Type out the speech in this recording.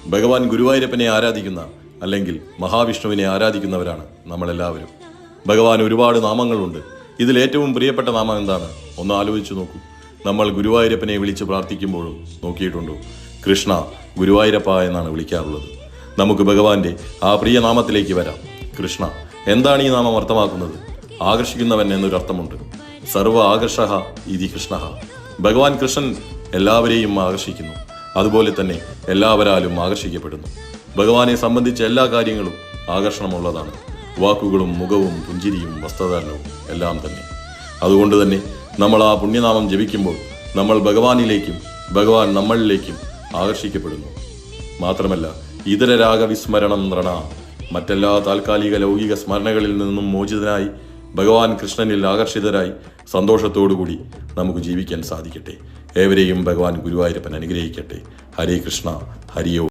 ഭഗവാൻ ഗുരുവായൂരപ്പനെ ആരാധിക്കുന്ന അല്ലെങ്കിൽ മഹാവിഷ്ണുവിനെ ആരാധിക്കുന്നവരാണ് നമ്മളെല്ലാവരും. ഭഗവാൻ ഒരുപാട് നാമങ്ങളുണ്ട്. ഇതിൽ ഏറ്റവും പ്രിയപ്പെട്ട നാമം എന്താണ്? ഒന്ന് ആലോചിച്ചു നോക്കൂ. നമ്മൾ ഗുരുവായൂരപ്പനെ വിളിച്ച് പ്രാർത്ഥിക്കുമ്പോഴും നോക്കിയിട്ടുണ്ടോ? കൃഷ്ണ, ഗുരുവായൂരപ്പ എന്നാണ് വിളിക്കാറുള്ളത്. നമുക്ക് ഭഗവാന്റെ ആ പ്രിയ നാമത്തിലേക്ക് വരാം. കൃഷ്ണ. എന്താണ് ഈ നാമം അർത്ഥമാക്കുന്നത്? ആകർഷിക്കുന്നവൻ എന്നൊരർത്ഥമുണ്ട്. സർവ ആകർഷഃ ഇതി കൃഷ്ണ. ഭഗവാൻ കൃഷ്ണൻ എല്ലാവരെയും ആകർഷിക്കുന്നു. അതുപോലെ തന്നെ എല്ലാവരാലും ആകർഷിക്കപ്പെടുന്നു. ഭഗവാനെ സംബന്ധിച്ച എല്ലാ കാര്യങ്ങളും ആകർഷണമുള്ളതാണ്. വാക്കുകളും മുഖവും പുഞ്ചിരിയും വസ്ത്രധാരണവും എല്ലാം തന്നെ. അതുകൊണ്ട് തന്നെ നമ്മൾ ആ പുണ്യനാമം ജപിക്കുമ്പോൾ നമ്മൾ ഭഗവാനിലേക്കും ഭഗവാൻ നമ്മളിലേക്കും ആകർഷിക്കപ്പെടുന്നു. മാത്രമല്ല ഇതര രാഗവിസ്മരണം നൃണ, മറ്റെല്ലാ താൽക്കാലിക ലൗകിക സ്മരണകളിൽ നിന്നും മോചിതനായി ഭഗവാൻ കൃഷ്ണനിൽ ആകർഷിതരായി സന്തോഷത്തോടുകൂടി നമുക്ക് ജീവിക്കാൻ സാധിക്കട്ടെ. ഏവരെയും ഭഗവാൻ ഗുരുവായൂരപ്പൻ അനുഗ്രഹിക്കട്ടെ. ഹരേ കൃഷ്ണ. ഹരി ഓം.